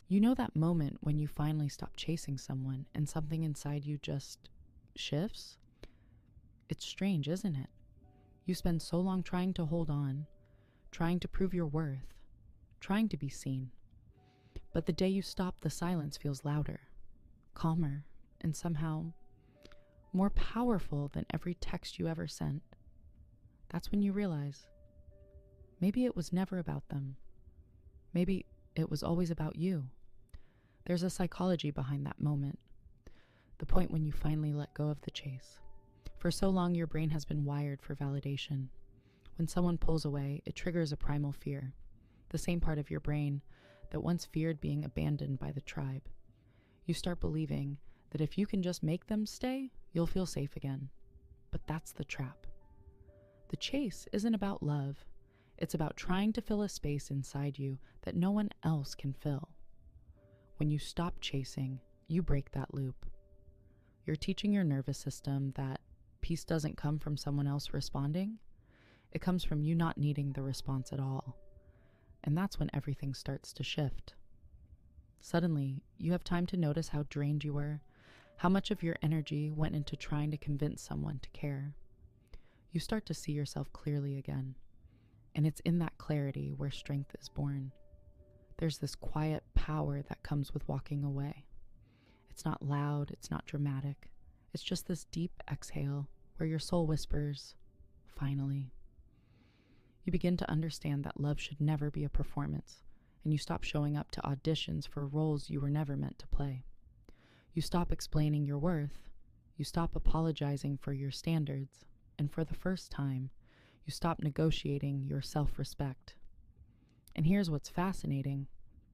You know that moment when you finally stop chasing someone and something inside you just shifts? It's strange, isn't it? You spend so long trying to hold on, trying to prove your worth, trying to be seen. But the day you stop, the silence feels louder, calmer, and somehow more powerful than every text you ever sent. That's when you realize maybe it was never about them. Maybe it was always about you. There's a psychology behind that moment, the point when you finally let go of the chase. For so long, your brain has been wired for validation. When someone pulls away, it triggers a primal fear, the same part of your brain that once feared being abandoned by the tribe. You start believing that if you can just make them stay, you'll feel safe again. But that's the trap. The chase isn't about love. It's about trying to fill a space inside you that no one else can fill. When you stop chasing, you break that loop. You're teaching your nervous system that peace doesn't come from someone else responding. It comes from you not needing the response at all. And that's when everything starts to shift. Suddenly, you have time to notice how drained you were, how much of your energy went into trying to convince someone to care. You start to see yourself clearly again. And it's in that clarity where strength is born. There's this quiet power that comes with walking away. It's not loud, it's not dramatic. It's just this deep exhale where your soul whispers, finally. You begin to understand that love should never be a performance, and you stop showing up to auditions for roles you were never meant to play. You stop explaining your worth, you stop apologizing for your standards, and for the first time, you stop negotiating your self-respect. And here's what's fascinating.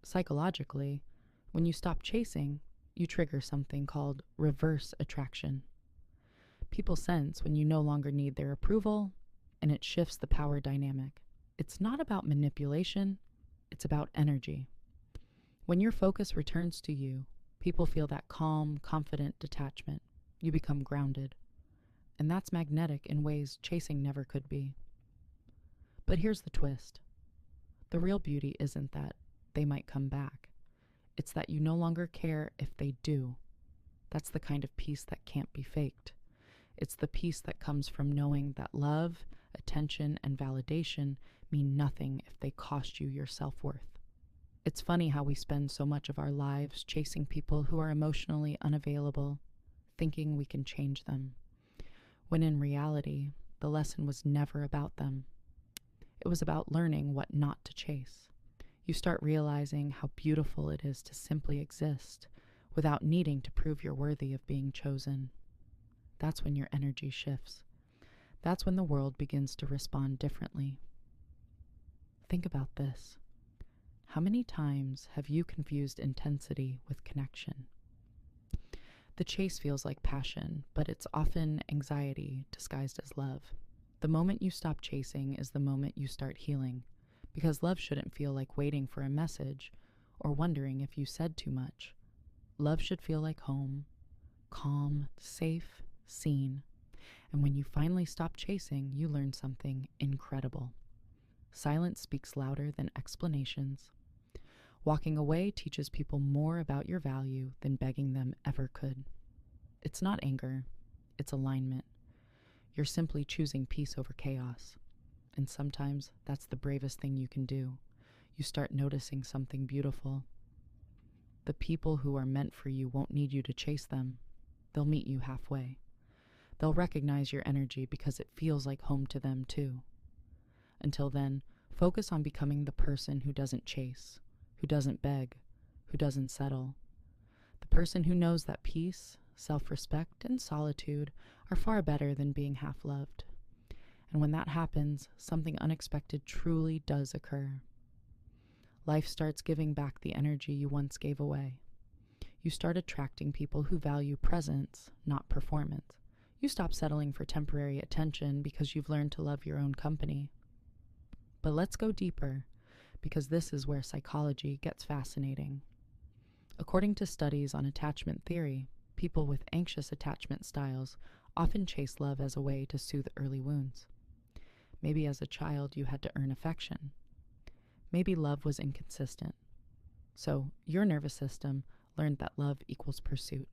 Psychologically, when you stop chasing, you trigger something called reverse attraction. People sense when you no longer need their approval, and it shifts the power dynamic. It's not about manipulation, it's about energy. When your focus returns to you, people feel that calm, confident detachment. You become grounded. And that's magnetic in ways chasing never could be. But here's the twist. The real beauty isn't that they might come back. It's that you no longer care if they do. That's the kind of peace that can't be faked. It's the peace that comes from knowing that love, attention, and validation mean nothing if they cost you your self-worth. It's funny how we spend so much of our lives chasing people who are emotionally unavailable, thinking we can change them, when in reality, the lesson was never about them. It was about learning what not to chase. You start realizing how beautiful it is to simply exist without needing to prove you're worthy of being chosen. That's when your energy shifts. That's when the world begins to respond differently. Think about this. How many times have you confused intensity with connection? The chase feels like passion, but it's often anxiety disguised as love. The moment you stop chasing is the moment you start healing, because love shouldn't feel like waiting for a message or wondering if you said too much. Love should feel like home, calm, safe, seen. And when you finally stop chasing, you learn something incredible. Silence speaks louder than explanations. Walking away teaches people more about your value than begging them ever could. It's not anger, it's alignment. You're simply choosing peace over chaos. And sometimes that's the bravest thing you can do. You start noticing something beautiful. The people who are meant for you won't need you to chase them. They'll meet you halfway. They'll recognize your energy because it feels like home to them too. Until then, focus on becoming the person who doesn't chase, who doesn't beg, who doesn't settle. The person who knows that peace, self-respect, and solitude are far better than being half-loved. And when that happens, something unexpected truly does occur. Life starts giving back the energy you once gave away. You start attracting people who value presence, not performance. You stop settling for temporary attention because you've learned to love your own company. But let's go deeper, because this is where psychology gets fascinating. According to studies on attachment theory, people with anxious attachment styles often chase love as a way to soothe early wounds. Maybe as a child you had to earn affection. Maybe love was inconsistent. So your nervous system learned that love equals pursuit.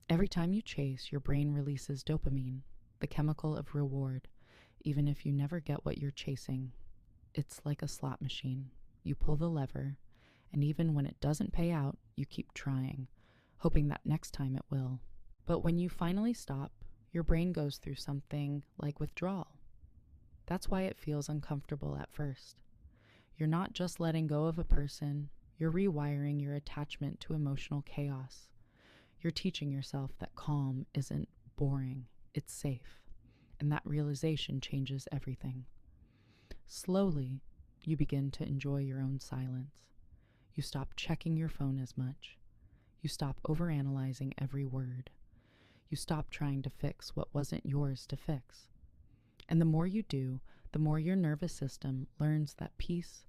Every time you chase, your brain releases dopamine, the chemical of reward, even if you never get what you're chasing. It's like a slot machine. You pull the lever, and even when it doesn't pay out, you keep trying, hoping that next time it will. But when you finally stop, your brain goes through something like withdrawal. That's why it feels uncomfortable at first. You're not just letting go of a person, you're rewiring your attachment to emotional chaos. You're teaching yourself that calm isn't boring, it's safe, and that realization changes everything. Slowly, you begin to enjoy your own silence. You stop checking your phone as much. You stop overanalyzing every word. You stop trying to fix what wasn't yours to fix. And the more you do, the more your nervous system learns that peace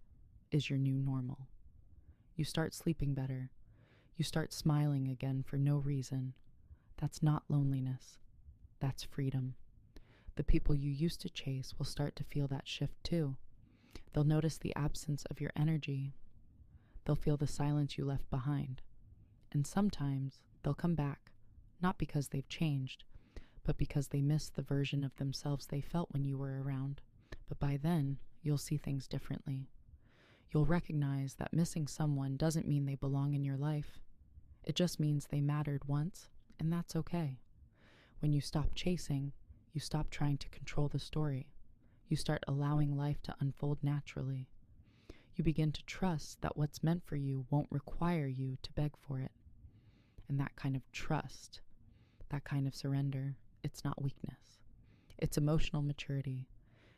is your new normal. You start sleeping better. You start smiling again for no reason. That's not loneliness. That's freedom. The people you used to chase will start to feel that shift too. They'll notice the absence of your energy. They'll feel the silence you left behind. And sometimes they'll come back, not because they've changed, but because they miss the version of themselves they felt when you were around. But by then, you'll see things differently. You'll recognize that missing someone doesn't mean they belong in your life. It just means they mattered once, and that's okay. When you stop chasing, you stop trying to control the story. You start allowing life to unfold naturally. You begin to trust that what's meant for you won't require you to beg for it. And that kind of trust, that kind of surrender, it's not weakness. It's emotional maturity.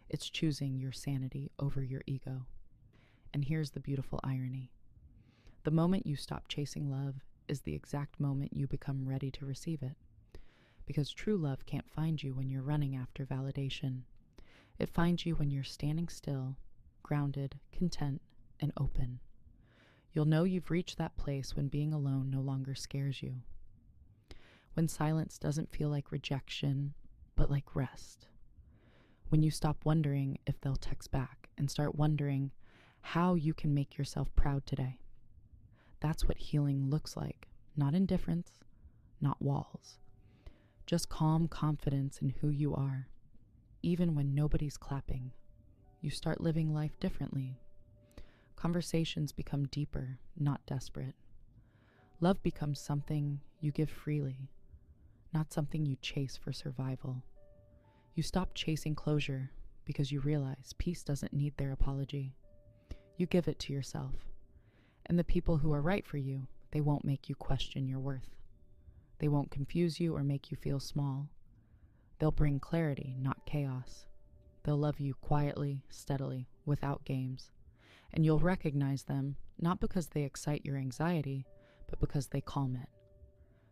It's choosing your sanity over your ego. And here's the beautiful irony. The moment you stop chasing love is the exact moment you become ready to receive it. Because true love can't find you when you're running after validation. It finds you when you're standing still, grounded, content, and open. You'll know you've reached that place when being alone no longer scares you. When silence doesn't feel like rejection, but like rest. When you stop wondering if they'll text back and start wondering how you can make yourself proud today. That's what healing looks like. Not indifference, not walls. Just calm confidence in who you are. Even when nobody's clapping, you start living life differently. Conversations become deeper, not desperate. Love becomes something you give freely, not something you chase for survival. You stop chasing closure because you realize peace doesn't need their apology. You give it to yourself. And the people who are right for you, they won't make you question your worth. They won't confuse you or make you feel small. They'll bring clarity, not chaos. They'll love you quietly, steadily, without games. And you'll recognize them, not because they excite your anxiety, but because they calm it.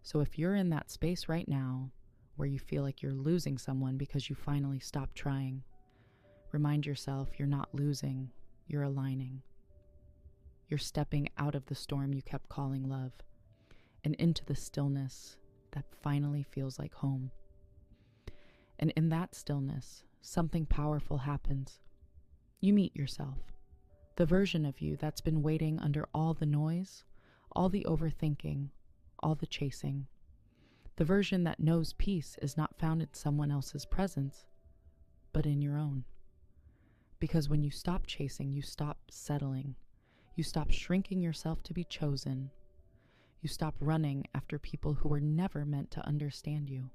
So if you're in that space right now, where you feel like you're losing someone because you finally stopped trying, remind yourself you're not losing, you're aligning. You're stepping out of the storm you kept calling love, and into the stillness that finally feels like home. And in that stillness, something powerful happens. You meet yourself, the version of you that's been waiting under all the noise, all the overthinking, all the chasing. The version that knows peace is not found in someone else's presence, but in your own. Because when you stop chasing, you stop settling. You stop shrinking yourself to be chosen. You stop running after people who were never meant to understand you.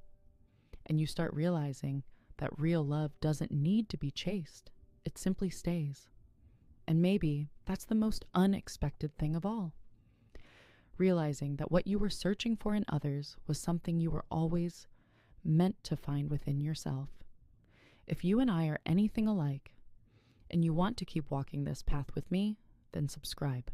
And you start realizing that real love doesn't need to be chased. It simply stays. And maybe that's the most unexpected thing of all. Realizing that what you were searching for in others was something you were always meant to find within yourself. If you and I are anything alike, and you want to keep walking this path with me, then subscribe.